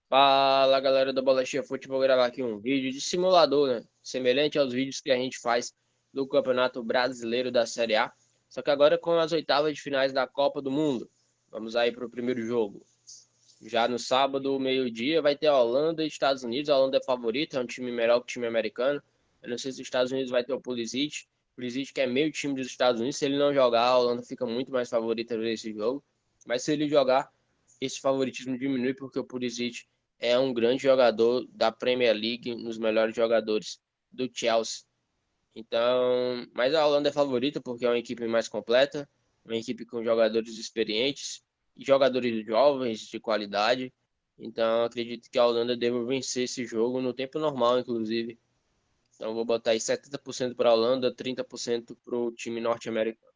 Fala galera do Bola Cheia Fute, vou gravar aqui um vídeo de simulador, né? Semelhante aos vídeos que a gente faz do Campeonato Brasileiro da Série A, só que agora com as oitavas de finais da Copa do Mundo. Vamos aí para o primeiro jogo. Já no sábado, meio-dia, vai ter a Holanda e Estados Unidos. A Holanda é favorita, é um time melhor que o time americano. Eu não sei se os Estados Unidos vai ter o Pulisic. Pulisic que é meio time dos Estados Unidos. Se ele não jogar, a Holanda fica muito mais favorita nesse jogo. Mas se ele jogar, esse favoritismo diminui porque o Pulisic é um grande jogador da Premier League, um dos melhores jogadores do Chelsea. Então, mas a Holanda é favorita porque é uma equipe mais completa, uma equipe com jogadores experientes e jogadores jovens de qualidade. Então, acredito que a Holanda deve vencer esse jogo no tempo normal, inclusive. Então, vou botar aí 70% para a Holanda, 30% para o time norte-americano.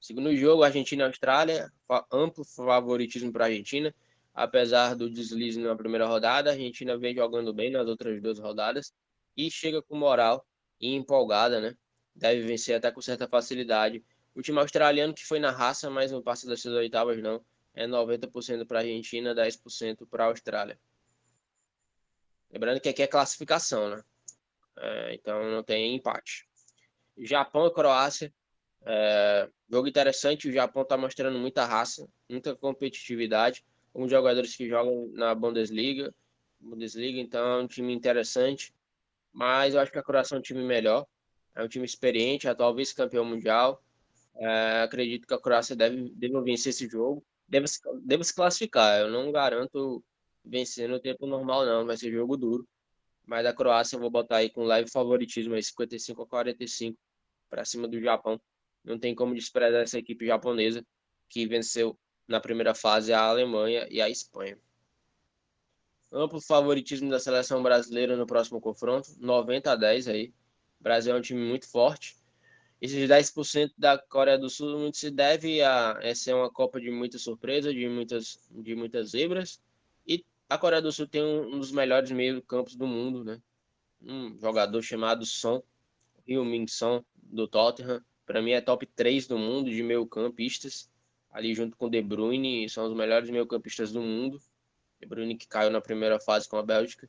Segundo jogo, Argentina e Austrália, amplo favoritismo para a Argentina. Apesar do deslize na primeira rodada, a Argentina vem jogando bem nas outras duas rodadas e chega com moral e empolgada, né? Deve vencer até com certa facilidade. O time australiano que foi na raça, mas não passa dessas oitavas não. É 90% para a Argentina, 10% para a Austrália. Lembrando que aqui é classificação, né? Então não tem empate. Japão e Croácia. Jogo interessante, o Japão está mostrando muita raça, muita competitividade, com jogadores que jogam na Bundesliga, então é um time interessante, mas eu acho que a Croácia é um time melhor, é um time experiente, atual vice-campeão mundial. Acredito que a Croácia deve vencer esse jogo, deve se classificar. Eu não garanto vencer no tempo normal, não, vai ser jogo duro, mas a Croácia eu vou botar aí com leve favoritismo, aí 55-45 para cima do Japão. Não tem como desprezar essa equipe japonesa que venceu na primeira fase a Alemanha e a Espanha. Amplo favoritismo da seleção brasileira no próximo confronto, 90-10 aí. O Brasil é um time muito forte. Esses 10% da Coreia do Sul muito se deve a ser uma Copa de muita surpresa, de muitas zebras. E a Coreia do Sul tem um dos melhores meio-campos do mundo, né? Um jogador chamado Son, Heung-min Son, do Tottenham. Para mim é top 3 do mundo de meio-campistas. Ali junto com De Bruyne, são os melhores meio-campistas do mundo. De Bruyne que caiu na primeira fase com a Bélgica.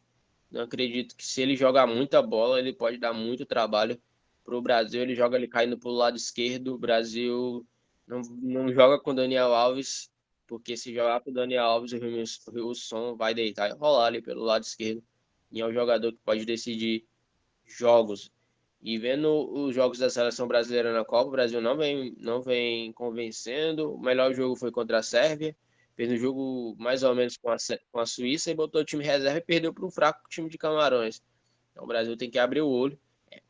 Não acredito que se ele jogar muita bola, ele pode dar muito trabalho para o Brasil. Ele joga ele caindo para o lado esquerdo. O Brasil não joga com Daniel Alves, porque se jogar com Daniel Alves, o Son vai deitar e rolar ali pelo lado esquerdo. E é um jogador que pode decidir jogos. E vendo os jogos da seleção brasileira na Copa, o Brasil não vem convencendo. O melhor jogo foi contra a Sérvia. Fez um jogo mais ou menos com a Suíça e botou o time reserva e perdeu para um fraco time de Camarões. Então o Brasil tem que abrir o olho.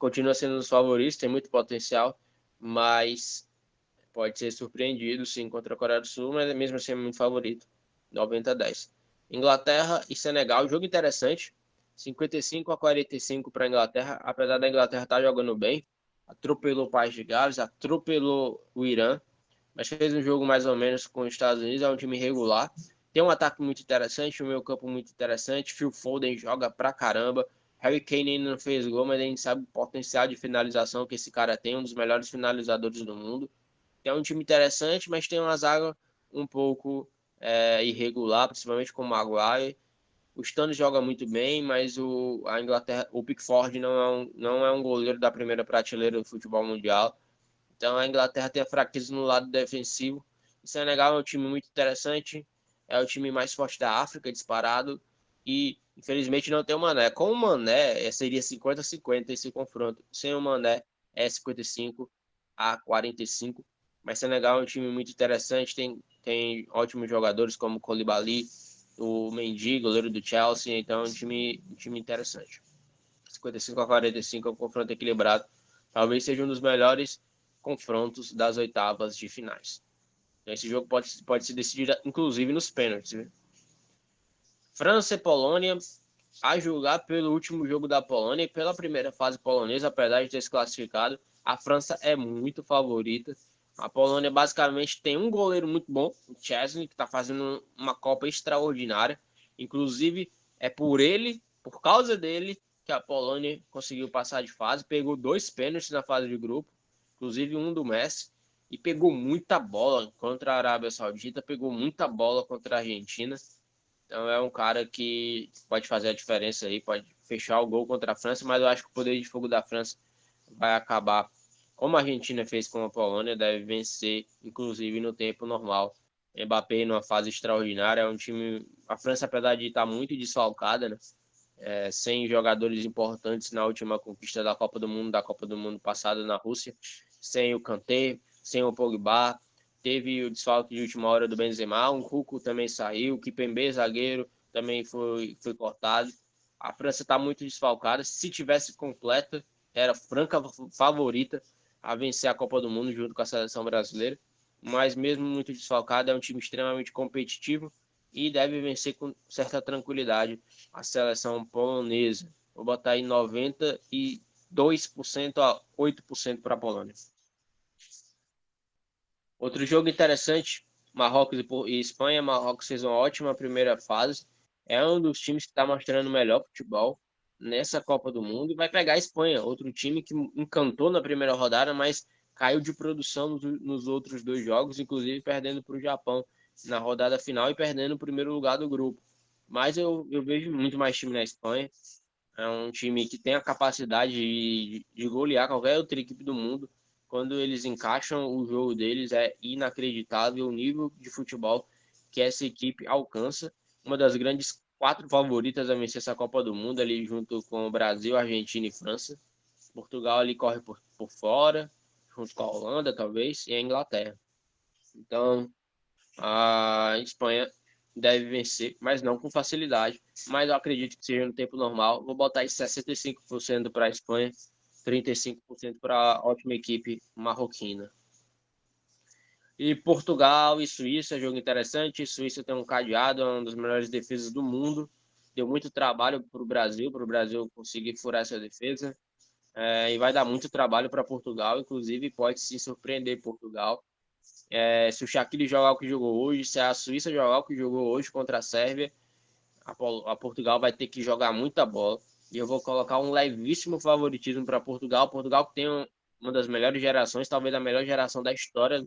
Continua sendo um dos favoritos, tem muito potencial, mas pode ser surpreendido sim contra a Coreia do Sul, mas mesmo assim é muito favorito. 90-10. Inglaterra e Senegal, jogo interessante. 55-45 para a Inglaterra, apesar da Inglaterra estar jogando bem, atropelou o País de Gales, atropelou o Irã, mas fez um jogo mais ou menos com os Estados Unidos, é um time regular. Tem um ataque muito interessante, um meio campo muito interessante. Phil Foden joga pra caramba. Harry Kane ainda não fez gol, mas a gente sabe o potencial de finalização que esse cara tem, um dos melhores finalizadores do mundo. Tem um time interessante, mas tem uma zaga um pouco irregular, principalmente com o Maguire. O Stanley joga muito bem, mas a Inglaterra, o Pickford não é um goleiro da primeira prateleira do futebol mundial. Então a Inglaterra tem a fraqueza no lado defensivo. O Senegal é um time muito interessante, é o time mais forte da África, disparado, e infelizmente não tem o Mané. Com o Mané, seria 50-50 esse confronto. Sem o Mané, é 55-45. Mas Senegal é um time muito interessante, tem ótimos jogadores como o Koulibaly, o Mendy, goleiro do Chelsea, então é um time interessante. 55-45 é um confronto equilibrado. Talvez seja um dos melhores confrontos das oitavas de finais. Então, esse jogo pode se decidir, inclusive, nos pênaltis. Viu? França e Polônia, a julgar pelo último jogo da Polônia e pela primeira fase polonesa, apesar de ter se classificado, a França é muito favorita. A Polônia basicamente tem um goleiro muito bom, o Szczesny, que está fazendo uma Copa extraordinária. Inclusive, é por causa dele, que a Polônia conseguiu passar de fase. Pegou 2 pênaltis na fase de grupo, inclusive um do Messi, e pegou muita bola contra a Arábia Saudita, pegou muita bola contra a Argentina. Então é um cara que pode fazer a diferença aí, pode fechar o gol contra a França, mas eu acho que o poder de fogo da França vai acabar, como a Argentina fez com a Polônia, deve vencer, inclusive no tempo normal. Mbappé numa fase extraordinária, é um time. A França, apesar de estar muito desfalcada, né? Sem jogadores importantes na última conquista da Copa do Mundo passada na Rússia, sem o Kanté, sem o Pogba, teve o desfalque de última hora do Benzema, um Cuco também saiu, o Kimpembe, zagueiro, também foi cortado. A França está muito desfalcada. Se tivesse completa, era franca favorita a vencer a Copa do Mundo junto com a seleção brasileira. Mas mesmo muito desfalcada, é um time extremamente competitivo e deve vencer com certa tranquilidade a seleção polonesa. Vou botar aí 92% a 8% para a Polônia. Outro jogo interessante, Marrocos e Espanha. Marrocos fez uma ótima primeira fase. É um dos times que está mostrando o melhor futebol nessa Copa do Mundo. E vai pegar a Espanha, outro time que encantou na primeira rodada, mas caiu de produção nos outros dois jogos, inclusive perdendo para o Japão na rodada final e perdendo o primeiro lugar do grupo. Mas eu vejo muito mais time na Espanha. É um time que tem a capacidade de golear qualquer outra equipe do mundo. Quando eles encaixam, o jogo deles é inacreditável o nível de futebol que essa equipe alcança. Uma das grandes quatro favoritas a vencer essa Copa do Mundo, ali junto com o Brasil, Argentina e França. Portugal ali corre por fora, junto com a Holanda, talvez, e a Inglaterra. Então, a Espanha deve vencer, mas não com facilidade. Mas eu acredito que seja no tempo normal. Vou botar aí 65% para a Espanha, 35% para a ótima equipe marroquina. E Portugal e Suíça, jogo interessante. Suíça tem um cadeado, é uma das melhores defesas do mundo. Deu muito trabalho para o Brasil conseguir furar essa defesa. E vai dar muito trabalho para Portugal, inclusive pode se surpreender Portugal. Se o Shaqiri jogar o que jogou hoje, se a Suíça jogar o que jogou hoje contra a Sérvia, a Portugal vai ter que jogar muita bola. E eu vou colocar um levíssimo favoritismo para Portugal. Portugal que tem uma das melhores gerações, talvez a melhor geração da história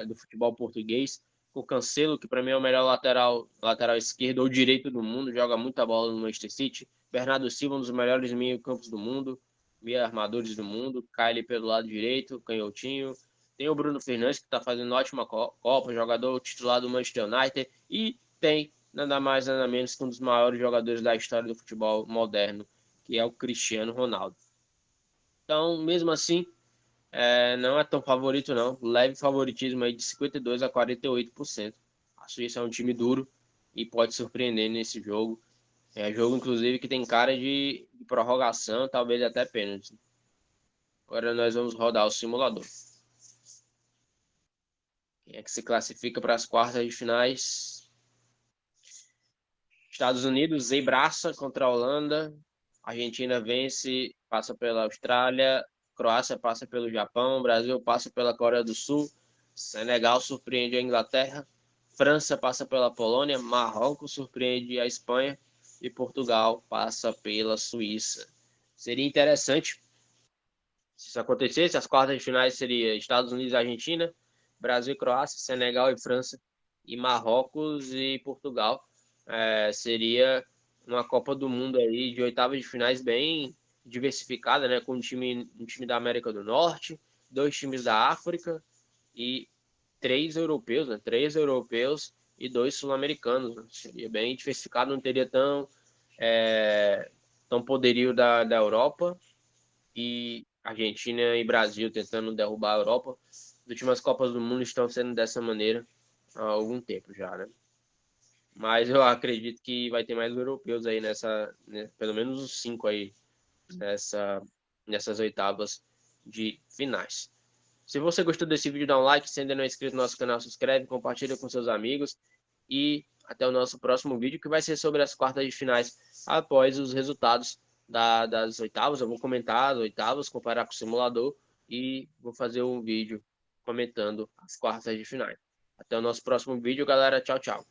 do futebol português. O Cancelo, que para mim é o melhor lateral esquerdo ou direito do mundo, joga muita bola no Manchester City. Bernardo Silva, um dos melhores meio-campos do mundo, meio-armadores do mundo. Cai ali pelo lado direito, canhotinho. Tem o Bruno Fernandes, que está fazendo ótima Copa, jogador titular do Manchester United. E tem nada mais, nada menos que um dos maiores jogadores da história do futebol moderno, que é o Cristiano Ronaldo. Então, mesmo assim, não é tão favorito, não. Leve favoritismo aí de 52% a 48%. A Suíça é um time duro e pode surpreender nesse jogo. É jogo, inclusive, que tem cara de prorrogação, talvez até pênalti. Agora nós vamos rodar o simulador. Quem é que se classifica para as quartas de finais? Estados Unidos, zebraça contra a Holanda. Argentina vence, passa pela Austrália. Croácia passa pelo Japão. Brasil passa pela Coreia do Sul. Senegal surpreende a Inglaterra. França passa pela Polônia. Marrocos surpreende a Espanha. E Portugal passa pela Suíça. Seria interessante se isso acontecesse. As quartas de finais seria Estados Unidos e Argentina, Brasil e Croácia, Senegal e França, e Marrocos e Portugal. Seria uma Copa do Mundo aí de oitavas de finais bem diversificada, né? Com um time da América do Norte, dois times da África e três europeus, né? Três europeus e dois sul-americanos. Né? Seria bem diversificado, não teria tão poderio da Europa e Argentina e Brasil tentando derrubar a Europa. As últimas Copas do Mundo estão sendo dessa maneira há algum tempo já, né? Mas eu acredito que vai ter mais europeus aí pelo menos os 5 aí nessas oitavas de finais. Se você gostou desse vídeo, dá um like. Se ainda não é inscrito no nosso canal, se inscreve, compartilha com seus amigos. E até o nosso próximo vídeo, que vai ser sobre as quartas de finais após os resultados das oitavas. Eu vou comentar as oitavas, comparar com o simulador e vou fazer um vídeo comentando as quartas de finais. Até o nosso próximo vídeo, galera. Tchau, tchau.